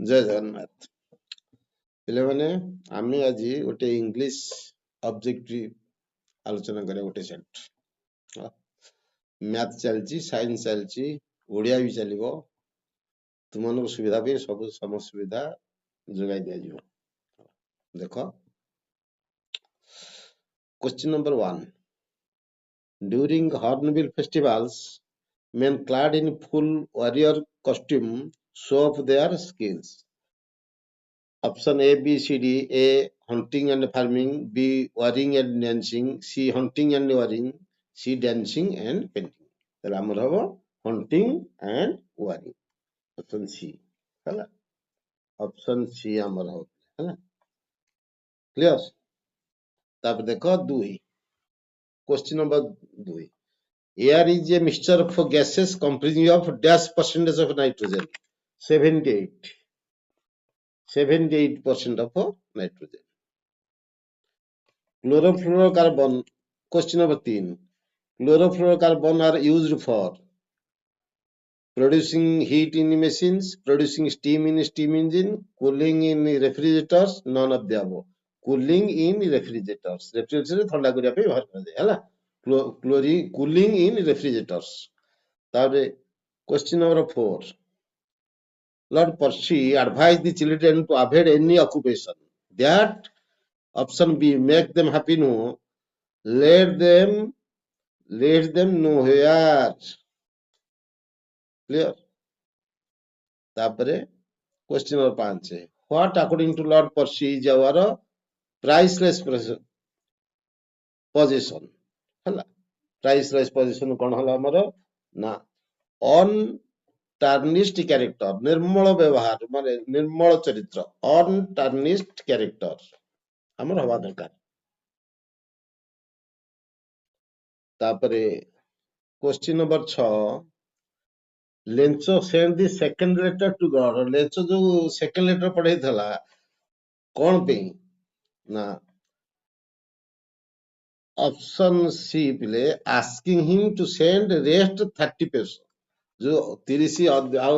जय जगन्नाथ पिले माने आमे आज गोटे इंग्लिश ऑब्जेक्टिव आलोचना करे गोटे सेट मैथ चलची साइंस चलची ओडिया भी चलिबो तुमन सुविधा भी सब सम सुविधा जोगाई दिया जिवो देखो question number 1 during hornbill festivals men clad in full warrior costume show off their skills. Option A, B, C, D. A. Hunting and farming. B. Warring and dancing. C. Hunting and warring. C. Dancing and painting. তাহলে আমার হবো hunting and warring. Option C. ହେଲା option C আমার হবে ହେଲା clear তারপর দেখো 2 question number 2 air is a mixture of gases comprising of dash percentage of nitrogen 78% of nitrogen. Chlorofluorocarbon, question number 3. Chlorofluorocarbon are used for producing heat in machines, producing steam in steam engine, cooling in refrigerators, none of the above. Cooling in refrigerators. Refrigerator ठंडा करिया पे व्यवहार कराଯାଏ ହେଲା cooling in refrigerators. ताପରେ question number 4. Lord Percy advised the children to avoid any occupation that option B make them happy no let them know where clear तापरे question number 5 what according to Lord Percy is our priceless possession हला priceless possession कोन हला हमरो ना untarnished character निर्मल व्यवहार माने निर्मल चरित्र untarnished character हमर हवा दरकार तापरे question number 6 Lencho send the second letter to God Lencho जो सेकंड लेटर पढ़े थला कौन पे ना ऑप्शन सी पिले asking him to send rest 30 peso जो 30 आउ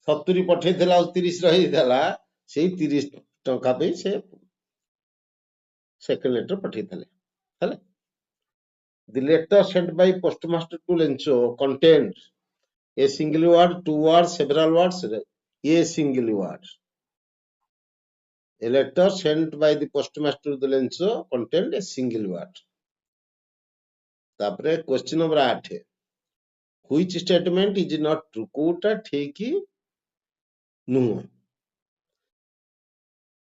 70 पठे थला 30 रही थला सेही 30 टका पे से सेकंड लेटर पठे थले हला the letter send by postmaster to Lencho content a single word, 2 words, several words, a single word. A letter sent by the postmaster to the Lenso contained a single word. तापरे question number 8 which statement is not true कोटा ठीक नुह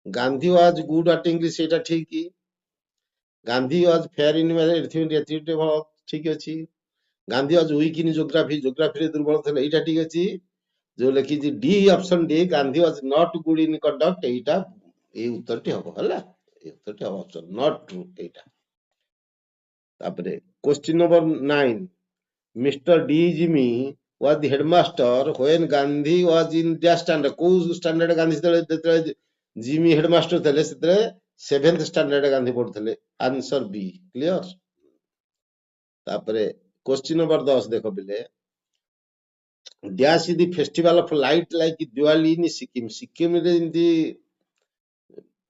Gandhi was good at English एटा ठीक Gandhi was fair in arithmetic ठीक अछि Gandhi was weak in geography रे दुर्बल थे एटा ठीक अछि जो लिखी D option D Gandhi was not good in conduct एटा ए उत्तरटी हबो हला ए उत्तरटी हबो ऑप्शन नॉट ट्रू एटा तापरे question number 9 mister D Gimi was the headmaster when Gandhi was in that standard को स्टैंडर्ड गांधी देतले जिमी हेडमास्टर थले सेतरे 7th स्टैंडर्ड गांधी पढथले आंसर बी क्लियर तापरे क्वेश्चन नंबर 10 देखो बिले Dash is the festival of light like Diwali in Sikkim. Sikkim is the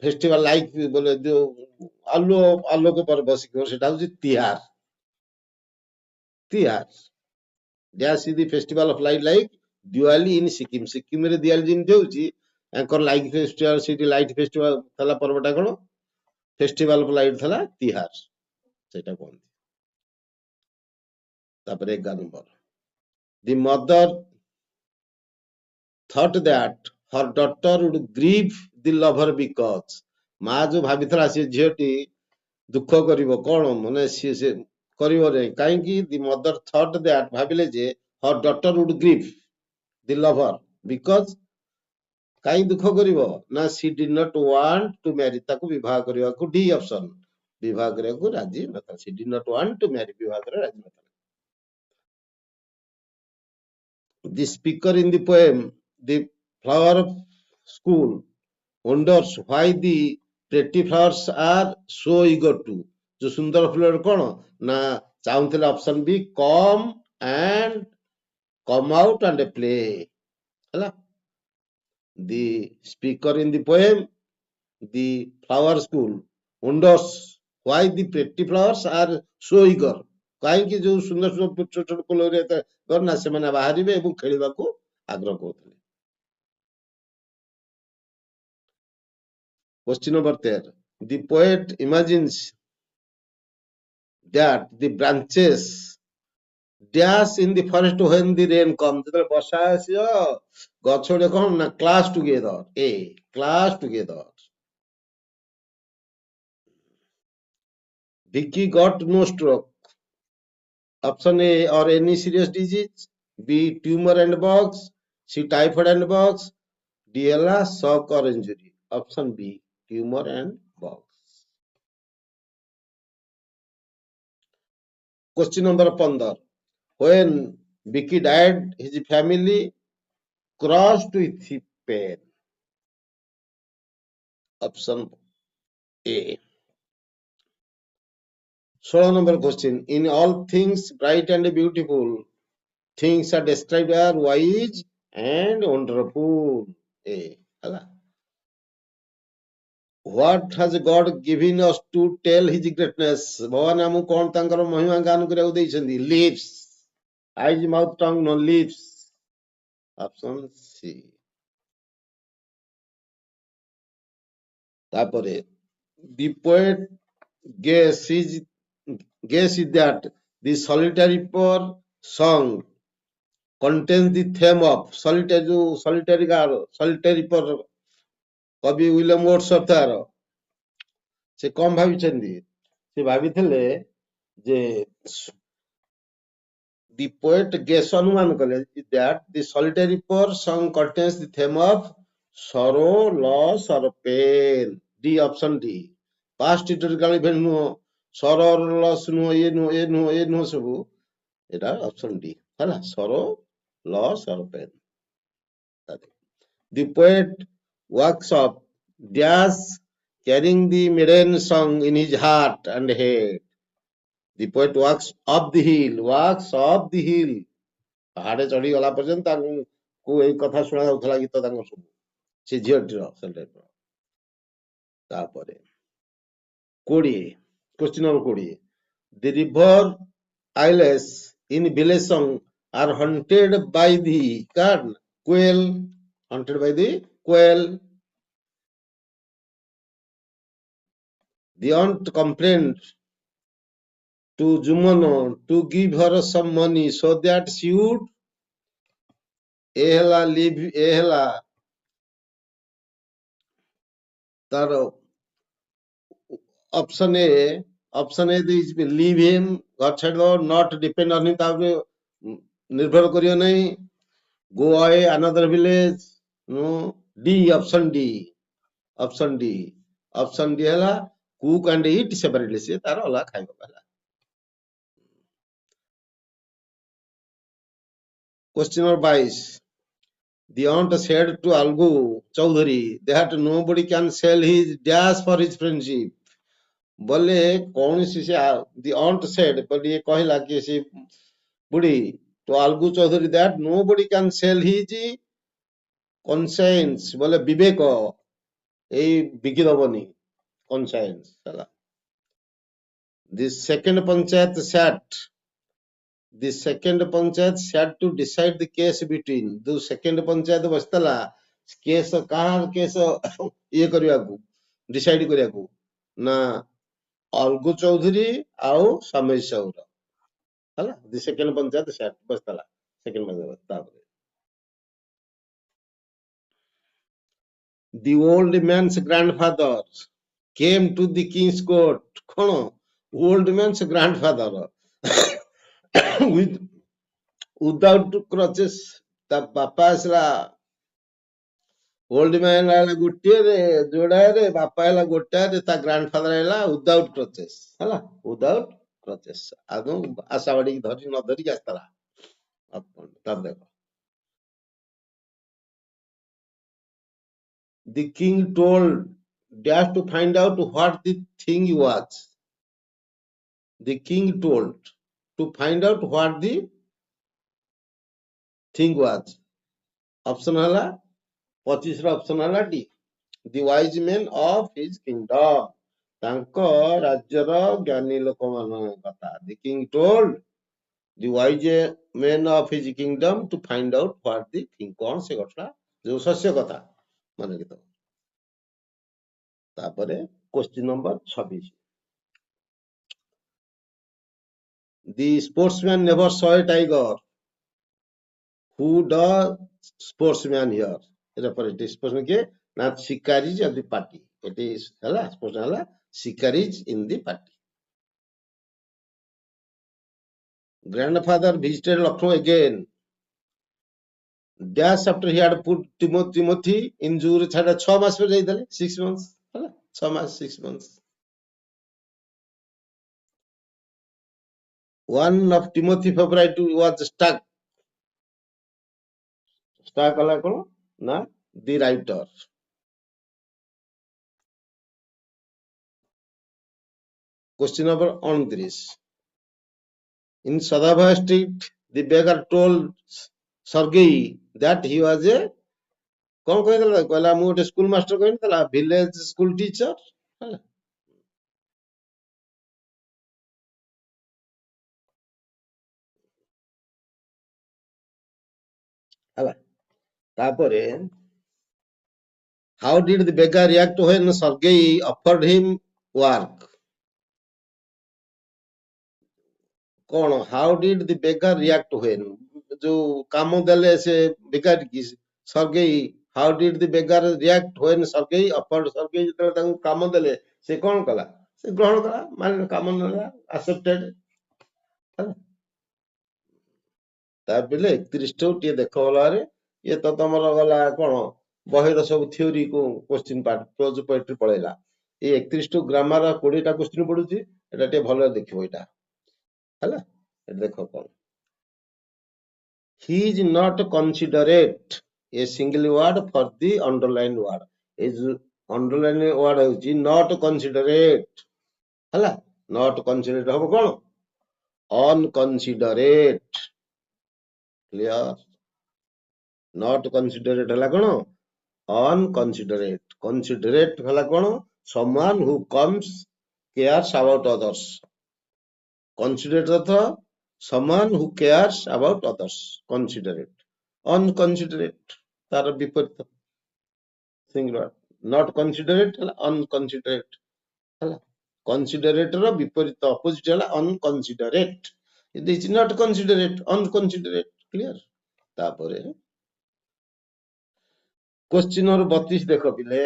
festival like बोले जो आलो को पर्व सिक्किम सेटा होची तिहार Dash is the festival of light like Diwali in Sikkim. Sikkim रे दिवाली दिन होची anchor light festival city light festival थला पर्वटा कोन फेस्टिवल ऑफ लाइट थला तिहार सेटा कोन तापरे 11 number The mother thought that her daughter would grieve the lover because माँ जो भाभी थला से झियोटी दुख करिवो कोन माने से करिवो रे काई की the mother thought that भाबिले J her daughter would grieve the lover because काई दुख करिवो ना she did not want to marry ताको विवाह करिवा को डी ऑप्शन विवाह करिवा को राजी नथा she did not want to marry विवाह करे राजी नथा The speaker in the poem, The Flower of School, wonders why the pretty flowers are so eager to. जो सुंदर फूल कौन ना चाहूँते option B come out and play. हला The speaker in the poem, the flower school wonders why the pretty flowers are so eager. କାହିଁକି ଯୋଉ ସୁନ୍ଦର ସୁନ୍ଦର ଛୋଟ ଛୋଟ ଫୁଲ ନା ସେମାନେ ବାହାରିବେ ଏବଂ ଖେଳିବାକୁ ଆଗ୍ରହ କରୁଥିଲେ। Question number 10. The poet imagines that the branches dash in the forest when the rain comes. ଯେତେବେଳେ ବର୍ଷା ଆସିବ ଗଛ ଗୁଡିକ କଣ ନା clash together. Clash together. Vicky got no stroke. Option A, or any serious disease. B, tumor and bugs. C, typhoid and bugs. D, shock or injury. Option B, tumor and bugs. Question number 15. When Vicky died, his family crossed with pain. Option A. 16 number question. In all things bright and beautiful, things are described as wise and wonderful. A. What has God given us to tell his greatness? ଭଗବାନ ଆମକୁ କଣ ତାଙ୍କର ମହିମା ଗାନ କରିବାକୁ ଦେଇଛନ୍ତି? Lips. Eyes, mouth, tongue, no lips. Option C. ତାପରେ the poet guess is that the solitary poor song contains the theme of solitary ଗାର solitary poor କବି ୱିଲିୟମ ୱର୍ଡସୱର୍ଥ ତାର ସେ କଣ ଭାବିଛନ୍ତି? ସେ ଭାବିଥିଲେ ଯେ the poet guess ଅନୁମାନ କଲେ that the solitary poor song contains the theme of sorrow, loss or pain. D, option D. Past historical event ନୁହଁ, sorrow, loss ନୁହଁ, ଏ ନୁହଁ ସବୁ, ଏଟା option D ହେଲା, sorrow, loss or pain. The poet walks up dash carrying the maiden song in his heart and head. The poet walks up the hill. ପାହାଡେ ଚଢି ଗଲା ପର୍ଯ୍ୟନ୍ତ ତାଙ୍କୁ ଏଇ କଥା ଶୁଣା ଯାଉଥିଲା ଗୀତ ତାଙ୍କର ସବୁ ସେ ଝିଅଟିର ସେଟାଇପର। ତାପରେ 20 question number 20. The river isles in village song are haunted by the quail. Haunted by the quail. The aunt complained to Jumano to give her some money so that she would ehela ତାର option A is leave him, ଘର ଛାଡ଼ିଦବ, not depend on him, ତାପରେ ନିର୍ଭର କରିବ ନାହିଁ, go away another village, no. D, option D ହେଲା cook and eat separately, ସେ ତାର ଅଲଗା ଖାଇବାକୁ ହେଲା। Question number 22. The aunt said to Algu Chaudhary that nobody can sell his dash for his friendship. बोले कौन सी से the aunt said, but ये कहला कि से बुढ़ी तो Algu Chaudhary that nobody can sell his conscience, बोले विवेक ଏଇ ବିକି ଦବନି conscience ହେଲା। The second panchayat sat to decide the case between the second panchayat ବସିଥିଲା କେସ କାହାର କେସ ଇଏ କରିବାକୁ ଡିସାଇଡ କରିବାକୁ ନା ଅଲଗୁ ଚୌଧୁରୀ ଆଉ ସମେଶ ସାହୁର ହେଲା। the second panchayat sat ବସିଥିଲା second panchayat। ତାପରେ the old man's grandfather came to the king's court. କଣ old man's grandfather without crutches, ତା ବାପା ଆସିଲା ଓଲ୍ଡ ମ୍ୟାନ ହେଲା ଗୋଟିଏରେ ଯୋଡାରେ, ବାପା ହେଲା ଗୋଟାରେ, ତା ଗ୍ରାଣ୍ଡଫାଦର ହେଲା ୱିଦାଉଟ୍ କ୍ରଚେସ୍ ହେଲା, ୱିଦାଉଟ୍ କ୍ରଚେସ୍ ଆଦୌ ଆଶା ବାଡିକି ଧରି ନ ଧରିକି ଆସିଥିଲା। ତାପରେ ଦେଖ the king told dash to find out what the thing was. The king told to find out what the thing was. Option ହେଲା 25 ର ଅପସନ ହେଲା D. The wise men of his kingdom, ତାଙ୍କ ରାଜ୍ୟର ଜ୍ଞାନୀ ଲୋକମାନଙ୍କ କଥା। The king told the wise men of his kingdom to find out what the thing, କଣ ସେ ଘଟଣା, ଯୋଉ ଶସ୍ୟ କଥା ମନେ ରଖିଥାଅ। ତାପରେ question number 26, the sportsman never saw a tiger, who does sportsman here, ରେଫରେଟିଭ ସ୍ପୋର୍ଟସମ୍ୟାନ କିଏ ନା ଶିକାରୀଜ ଅଫ ଦି ପାର୍ଟି, ଏଠି ହେଲା ସ୍ପୋର୍ଟସମ୍ୟାନ ହେଲା ଶିକାରୀଜ ଇନ ଦି party. Grandfather visited Lucknow again. Dash after he had put Timothy in Jew ଛାଡ 6 ମାସ ପରେ ଯାଇଥିଲେ, 6 months ହେଲା, 6 ମାସ 6 months. One of Timothy favorite was Stuck. Stuck ହେଲା କଣ ନା the writer. Question number 29. In Sadabha street, the beggar told Sergei that he was a କଣ କହିଥିଲା, କହିଲା ମୁଁ ଗୋଟେ ସ୍କୁଲ ମାଷ୍ଟର କହିଥିଲା, ଭିଲେଜ ସ୍କୁଲ ଟିଚର ହେଲା। ହେଲା ତାପରେ how did the beggar react when Sergei offered him work, କଣ how did the beggar react when, ଯୋଉ କାମ ଦେଲେ ସେ ଭିକାରୀ କି Sergei, how did the beggar react when Sergei offered, Sergei ଯେତେବେଳେ ତାଙ୍କୁ କାମ ଦେଲେ ସେ କଣ କଲା, ସେ ଗ୍ରହଣ କଲା, ମାନେ କାମ ନେଲା, accepted ହେଲା। ତାପରେ 31 ଟିକେ ଦେଖ ଭଲରେ, ଇଏ ତ ତମର ଗଲା କଣ ବହିର ସବୁ ଥିଓରି କୁ କ୍ୱେଶ୍ଚିନ୍ ପାର୍ଟ ପ୍ରୋଜ ପୋଏଟ୍ରି ପଳେଇଲା। ଏଇ 31 ଗ୍ରାମାର 20ଟା କ୍ୱେଶ୍ଚିନ୍ ପଡୁଛି, ଏଟା ଟିକେ ଭଲରେ ଦେଖିବ ଏଇଟା ହେଲା। ଏଟା ଦେଖ କଣ, he is not considerate a single word for the underlined word, ଏ ଯୋଉ underline word ହେଉଛି not considerate ହେଲା। not considerate ହବ କଣ unconsiderate, clear, not considerate ହେଲା କଣ unconsiderate, considerate ହେଲା କଣ someone who comes cares about others, considerate ଅର୍ଥ someone who cares about others, considerate, unconsiderate ତାର ବିପରୀତ singular, not considerate ହେଲା unconsiderate ହେଲା। considerate ର ବିପରୀତ ଅପୋଜିଟ ହେଲା unconsiderate, it is not considerate, unconsiderate, clear। ତାପରେ क्वेश्चन नंबर 32 देखो पिले,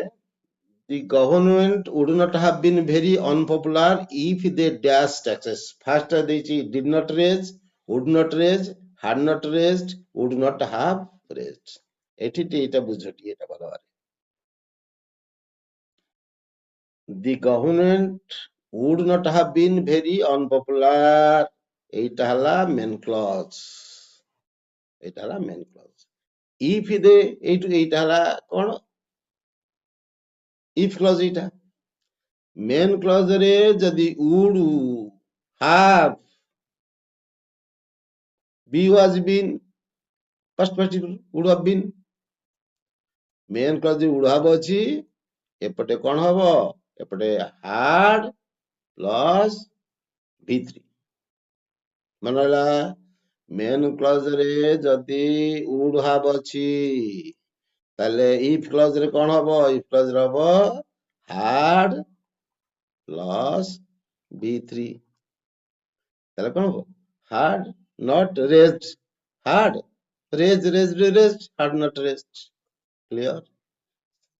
the government would not have been very unpopular if they dash taxes, first ଦେଇଛି did not raise, would not raise, had not raised, would not have raised, ଏଠି ଏଇଟା ବୁଝ ଟିକେ ଏଟା ଭଲ ଭାବରେ। the government would not have been very unpopular, এইটা ହେଲା main clause, এইটা ହେଲା main clause। if they এইଟା ହେଲା କଣ if clause, এইটা main clause ରେ ଯଦି would have be was been past participle would have been, main clause would have ଅଛି, ଏପଟେ କଣ ହବ, ଏପଟେ had plus v3 ମାନେ ହେଲା main clause ରେ ଯଦି would have ଅଛି ତାହେଲେ if clause ରେ କଣ ହବ, if clause ରେ ହବ had plus v3, ତାହେଲେ କଣ ହବ had not raised, had raised, had not raised, clear।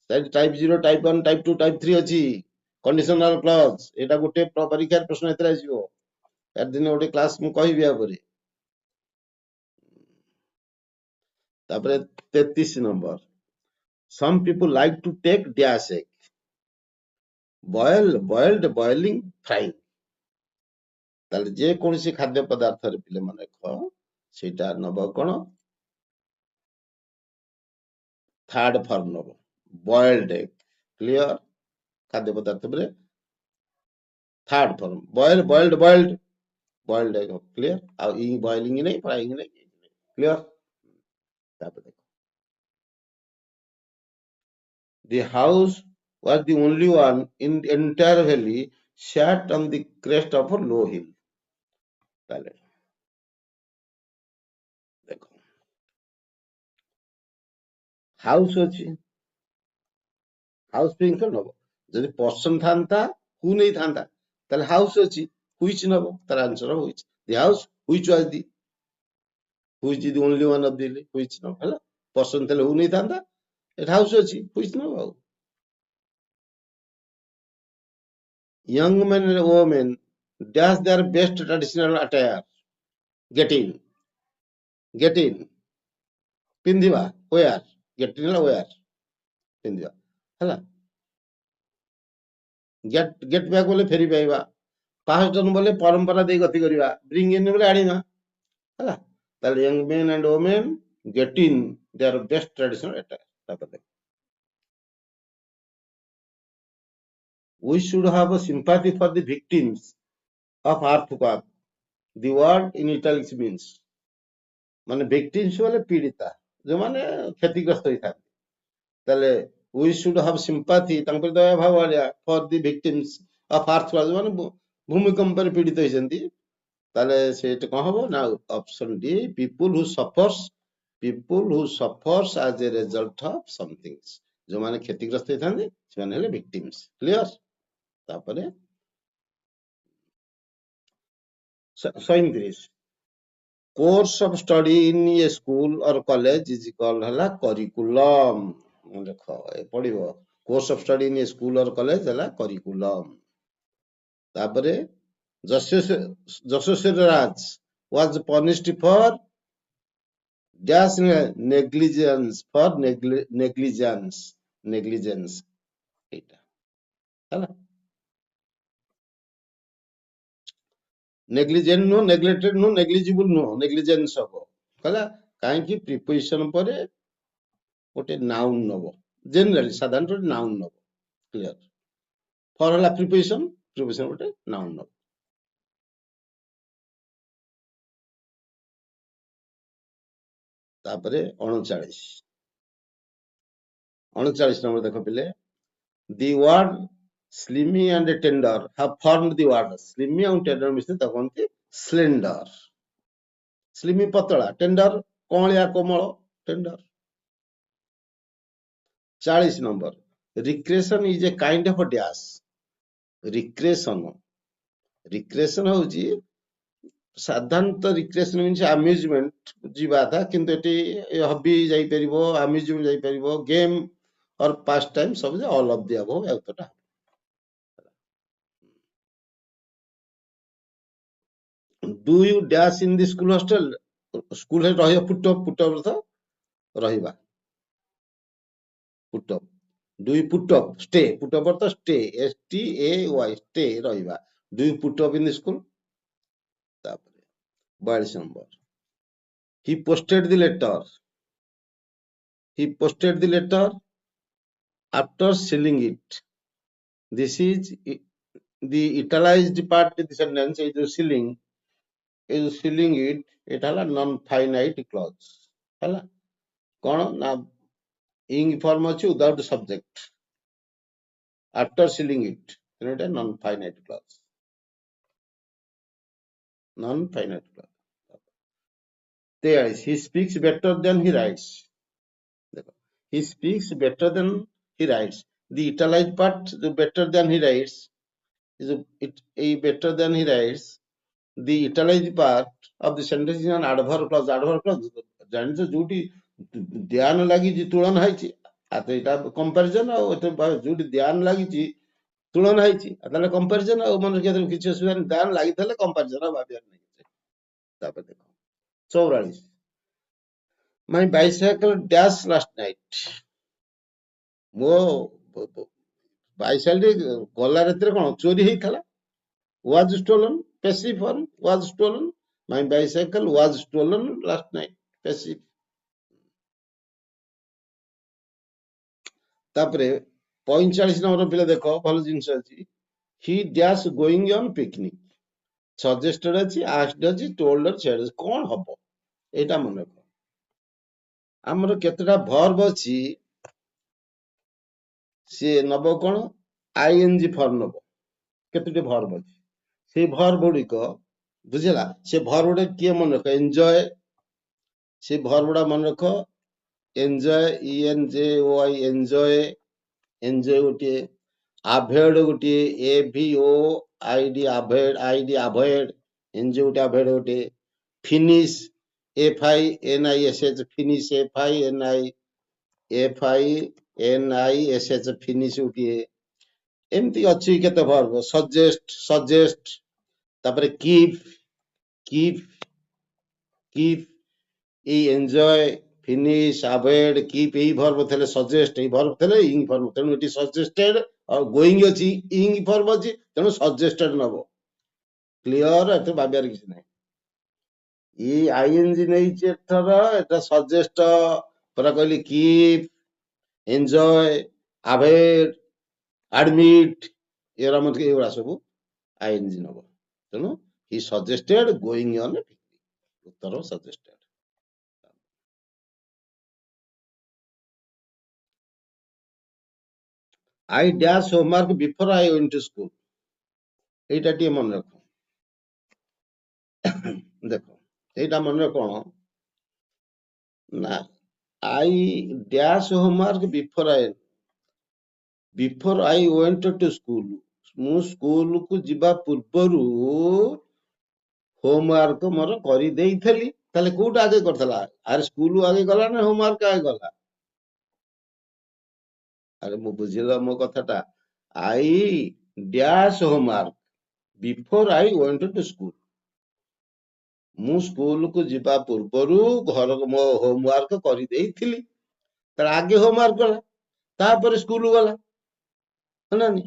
Type 0, type 1, type 2, type 3 ଅଛି कंडीशनल क्लॉज, ଏଟା ଗୋଟେ ପରୀକ୍ଷାର ପ୍ରଶ୍ନ ଏଥିରେ ଆସିବ, ଚାର ଦିନ ଗୋଟେ କ୍ଲାସ ମୁଁ କହିବି ଆପରେ। ତାପରେ 33 number, some people like to take dash egg, boil, boiled, boiling, frying, ତାହେଲେ ଯେ କୌଣସି ଖାଦ୍ୟ ପଦାର୍ଥରେ ପିଲେ ମନେ ରଖ ସେଇଟା ନବ କଣ ଥାର୍ଡ ଫର୍ମ ନବ boiled egg, clear। ଖାଦ୍ୟ ପଦାର୍ଥ ପରେ third form boil, boiled, boiled, boiled egg, clear। ଆଉ ଇ boiling ନାହିଁ, frying ନାହିଁ, clear। ତାପରେ The house was the only one in the entire valley sat on the crest of a low hill. ତାହେଲେ ଦେଖ house ଅଛି, ହାଉସ ପାଇଁ କଣ ନବ? ଯଦି ପର୍ସନ ଥାନ୍ତା ହୁ ନେଇଥାନ୍ତା ତାହେଲେ ହାଉସ ଅଛି, ହୁଇଚ ନବ, ତାର answer which. The house which was the, which the only one of the, which knob ହେଲା। ପର୍ସନ ଥିଲେ ହୁ ନେଇଥାନ୍ତା, ଏଟା ହାଉସ ଅଛି, ହୁଇଚ ନବ ଆଉ। Young men and women dash their best traditional attire. Get in, get in, ପିନ୍ଧିବା, wear, get in ହେଲା wear, ପିନ୍ଧିବା ହେଲା। get back ବୋଲେ ଫେରି ପାଇବା, past tense ବୋଲେ ପରମ୍ପରା ଦେଇ ଗତି କରିବା, bring in ବୋଲେ ଆଣିବା ହେଲା। ତାହେଲେ young men and women get in their best traditional attire। ତାପରେ we should have a sympathy for the victims of earthquake. The word in italics means, ମାନେ victims ବୋଲେ ପୀଡ଼ିତା, ଯୋଉମାନେ କ୍ଷତିଗ୍ରସ୍ତ ହେଇଥାନ୍ତି। ତାହେଲେ we should have sympathy, ତାଙ୍କ ପ୍ରତି ଦୟା ଭାବ ଆଣିବା, for the victims of earthquake, ଯୋଉମାନେ ଭୂମିକମ୍ପରେ ପୀଡ଼ିତ ହେଇଛନ୍ତି। ତାହେଲେ ସେଟା କଣ ହବ ନା option D, people who suffers as a result of something, ଯୋଉମାନେ କ୍ଷତିଗ୍ରସ୍ତ ହେଇଥାନ୍ତି ସେମାନେ ହେଲେ victims। କ୍ଲିୟର? ତାପରେ 37, course of study in a school or college is called ହେଲା curriculum। ଦେଖ ଏ ପଢିବ, course of study in a school or college ହେଲା curriculum। ତାପରେ ଯଶସ୍ୱୀ ରାଜ was punished for dash negligence, for negligence ଏଇଟା ହେଲା। ନେଗ୍ଲିଜେଣ୍ଟ ନୁହଁ, ନେଗ୍ଲେକ୍ଟେଡ ନୁହଁ, ନେଗ୍ଲିଜିବୁଲ ନୁହଁ, ନେଗ୍ଲିଜେନ୍ସ ହବ ହେଲା। କାହିଁକି? ପ୍ରିପୋଜିସନ ପରେ ଗୋଟେ ନାଉନ ନବ, ଜେନେରାଲି ସାଧାରଣତଃ ନାଉନ ନବ। କ୍ଲିୟର? ଫର ହେଲା ପ୍ରିପୋଜିସନ, ପ୍ରିପୋଜିସନ ଗୋଟେ ନାଉନ ନବ। ତାପରେ 39 ନମ୍ବର ଦେଖ ପିଲେ, the word slimy and tender have formed the word, slimy ଆଉ tender ମିଶିଲେ ତାକୁ କହନ୍ତି slender। ସ୍ଲିମି ପତଳା, ଟେଣ୍ଡର କଅଁଳିଆ କୋମଳ, tender. 40 number, recreation is a kind of dash. Recreation ହଉଛି ସାଧାରଣତଃ ରିକ୍ରେସନ ମିନ୍ସ ଆମ୍ୟୁଜମେଣ୍ଟ, ଯିବା କଥା, କିନ୍ତୁ ଏଠି ହବି ଯାଇପାରିବ, ଆମ୍ୟୁଜମେଣ୍ଟ ଯାଇପାରିବ, ଗେମ୍ ଅର ପାଷ୍ଟ ଟାଇମ, ସବୁ all of the above A ଉତ୍ତରଟା। Do you dash in the school hostel? ସ୍କୁଲରେ ରହିବ, ପୁଟ ଅର୍ଥ ରହିବା, put up. Do you put up, stay, put up ଅର୍ଥ ଷ୍ଟେ, STAY, ଷ୍ଟେ ରହିବା। Do you put up in the school? ତାପରେ 42 number, he posted the letter. He posted the letter after sealing it. This is the italicized part of the sentence, is sealing it, এটা ହେଲା non finite clause ହେଲା। କଣ ନା ing form ଅଛି without subject, after sealing it, ତେଣୁ ଏଟା non finite clause, non finite clause। 43, he speaks better than he writes। ଦେଖ, he speaks better than he writes, the italicized part, the better than he writes is a better than he writes, the italicized part of the sentence is an adverb clause। adverb clause ଜାଣିଛ ଯୋଉଠି ଧ୍ୟାନ ଲାଗିଛି ତୁଳନା ହେଇଛି, ଏଇଟା comparison, ଆଉ ଯୋଉଠି ଧ୍ୟାନ ଲାଗିଛି ତୁଳନା ହେଇଛି ତାହେଲେ କମ୍ପାରିଜନ, ଆଉ ମନେ ରଖିବା କିଛି ଅସୁବିଧା ନାହିଁ, ଧ୍ୟାନ ଲାଗିଥିଲେ କମ୍ପାରିଜନ ଭାବିବାର ନାହିଁ। ତାପରେ ଦେଖ 44, my bicycle dash last night। ମୋ ବାଇସାଇକେଲ ଗଲା ରାତିରେ କଣ ଚୋରି ହେଇଥିଲା, was stolen, passive form, was stolen, my bicycle was stolen last night, passive। ତାପରେ 45 ନମ୍ବର ପିଲା ଦେଖ, ଭଲ ଜିନିଷ ଅଛି, he dash going on picnic, suggested ଅଛି, ଆସ୍କଡ ଅଛି, ଟୋଲ୍ଡ ଅଛି, କଣ ହବ ଏଇଟା ମନେ ରଖ। ଆମର କେତେଟା ଭର୍ବ ଅଛି, सी नब कौन आईएनजी फॉर्म नब केतोटी वर्ब अछि से वर्ब गुड़िक बुझला से वर्ब गुड़ा किए मन रख एंजॉय से वर्ब गुड़ा मन रख एंजॉय ENJOY एंजॉय एंजॉय गोटे अभॉइड गोटे AVOID अभॉइड एंजॉय गोटे अभॉइड गोटे finish FINISH finish FINISH finish गोटे एमती अच्छी केते वर्ब सजेस्ट तापर keep a enjoy finish avoid keep a verb थले सजेस्ट ए वर्ब थले इंग वर्ब तेनु एटी सजेस्टेड और गोइंग अछि इंग वर्ब अछि तेनु सजेस्टेड नबो क्लियर एते बाबियार किछ नै ई आईएनजी नै चे एथर एटा सजेस्ट परा कहली कीप एंजॉय अवॉइड एडमिट एरा मत के एवरा सब आईएनजी नबो तेनु ही सजेस्टेड गोइंग ऑन उत्तर suggested I dash homework before I went to school. এইটা টিকে মনে রাখো দেখো এইটা মনে রাখো না I dash homework before I went to school. ମୁଁ ସ୍କୁଲ କୁ ଯିବା ପୂର୍ବରୁ ହୋମୱାର୍କ ମୋର କରି ଦେଇଥିଲି ତାହେଲେ କୋଉଟା ଆଗେ କରିଥିଲା ଆରେ ସ୍କୁଲ ଆଗେ ଗଲା ନା ହୋମୱାର୍କ ଆଗେ ଗଲା ଆରେ ମୁଁ ବୁଝିଲ ମୋ କଥାଟା I dash homework before I went to school. ମୁଁ ସ୍କୁଲ କୁ ଯିବା ପୂର୍ବରୁ ଘର ମୋ ହୋମୱାର୍କ କରି ଦେଇଥିଲି ତାର ଆଗେ ହୋମୱାର୍କ ଗଲା ତାପରେ ସ୍କୁଲ ଗଲା ହେଲାନି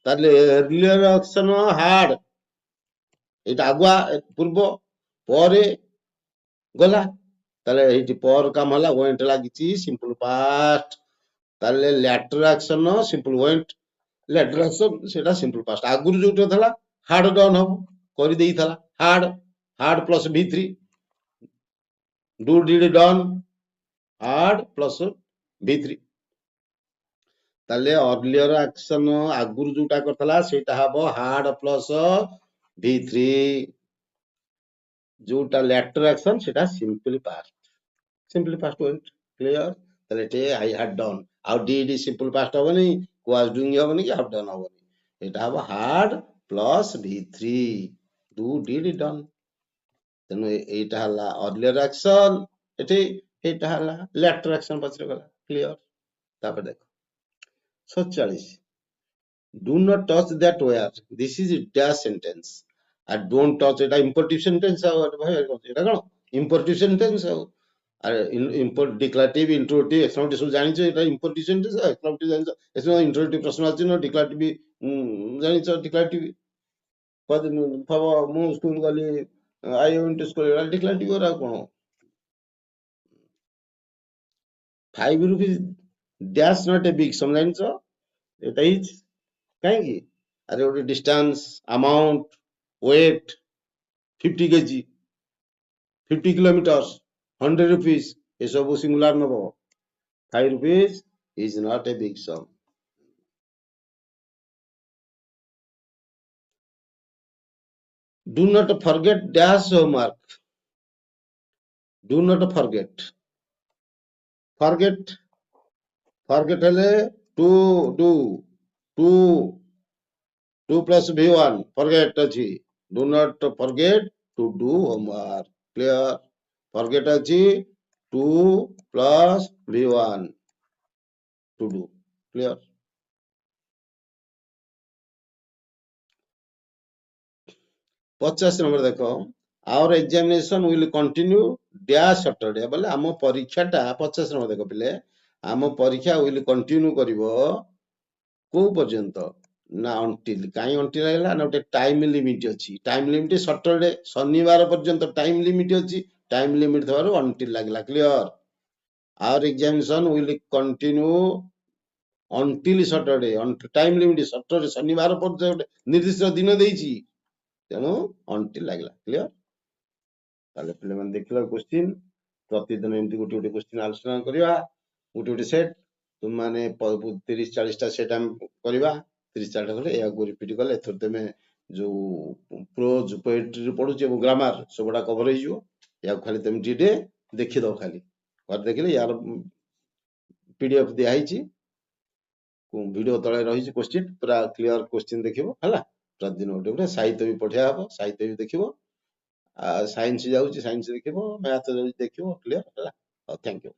ତାହେଲେ ଏର୍ଲିୟର ଅକ୍ସନ ହାର୍ଡ এটা আগুয়া পূর্ব পরে গলা তাহলে এইটি পর কাম হলা ওয়েন্ট লাগিছি সিম্পল পাস্ট তাহলে later action simple went later action সেটা সিম্পল পাস্ট আগুর যেটা থলা হার্ড ডন হব করি দেই থলা had plus V3 do did done had plus V3 তাহলে অর্লিয়র অ্যাকশন আগুর যেটা করতলা সেটা হবো হার্ড প্লস V3 जोटा लेटर एक्शन सेटा सिंपली पास्ट वेंट क्लियर তাহলে এতে আই হ্যাড ডন আর ডিড সিম্পল পাস্ট হবে নি ওয়াজ ডুইং হবে নি কি হ্যাভ ডন হবে নি এটা হবে had plus V3 do did done তেনু এইটা হলা अर्लियर एक्शन এতে এইটা হলা লেটার एक्शन পছরে গলা ক্লিयर তারপর দেখো 47 do not touch that wire this is a dash sentence আর ডোন্ট টাচ এটা ইম্পারেটিভ সেন্টেন্স আর ভাই এটা কোন ইম্পারেটিভ সেন্টেন্স আর ইম্পোর্ট ডিক্লারেটিভ ইন্ট্রোগেটিভ এক্সক্লেমেটিভ সব জানিছো এটা ইম্পারেটিভ সেন্টেন্স আর এক্সক্লেমেটিভ জানিছো এসব ইন্ট্রোগেটিভ প্রশ্ন আছে না ডিক্লারেটিভ জানিছো ডিক্লারেটিভ কত ভাবো মু স্কুল গলি আই ওয়েন্ট টু স্কুল এটা ডিক্লারেটিভ ওরা কোন 5 rupees dash not a big sum জানিছো এটা ইজ কাই কি আরে ওটা distance amount weight 50 kg 50 kilometers 100 rupees এসব সিঙ্গুলার নব 5 rupees is not a big sum do not forget dash homework do not forget হলে to do 2 plus V1 forget ଅଛି do not forget to do homework clear forget ଅଛି 2 plus V1 to do clear 50 number देखो our examination will continue dash Saturday बोले आम परीक्षाटा 50 number देखो पिले आम परीक्षा will continue करिवो को पर्यंत ना until काई until आइला ना गोटे टाइम लिमिट अछि टाइम लिमिट सैटरडे शनिवार पर्यंत टाइम लिमिट अछि टाइम लिमिट थवारो until लागला clear our examination will continue until Saturday time limit Saturday शनिवार पर्यंत निर्दिष्ट दिन देइछि तेणु until लागला क्लियर ताले पिले मन देखला क्वेश्चन प्रतिदिन एमती गोटे गोटे क्वेश्चन आलोचना करिया गोटे गोटे सेट ତୁମମାନେ 30-40ଟା ସେଟ୍ ଆମେ କରିବା। 30-40ଟା କଲେ ଏହାକୁ ରିପିଟ୍ କଲେ ଏଥର ତମେ ଯୋଉ ପ୍ରୋଜ୍ ପୋଏଟ୍ରି ପଢୁଛି ଏବଂ ଗ୍ରାମାର ସବୁଟା କଭର ହେଇଯିବ। ଏହାକୁ ଖାଲି ତମେ ଟିକେ ଦେଖିଦବ, ଖାଲି ଘରେ ଦେଖିଲେ ୟାର PDF ଦିଆ ହେଇଛି, ଭିଡିଓ ତଳେ ରହିଛି କ୍ୱେଶ୍ଚିନ୍, ପୁରା କ୍ଲିୟର କ୍ୱେଶ୍ଚିନ୍ ଦେଖିବ ହେଲା। ପ୍ରତିଦିନ ଗୋଟେ ଗୋଟେ ସାହିତ୍ୟ ବି ପଢିଆ ହବ, ସାହିତ୍ୟ ବି ଦେଖିବ। ସାଇନ୍ସ ଯାଉଛି ସାଇନ୍ସ ଦେଖିବ, ମ୍ୟାଥ ଯାଉଛି ଦେଖିବ, କ୍ଲିୟର ହେଲା। ହଉ, ଥ୍ୟାଙ୍କ ୟୁ।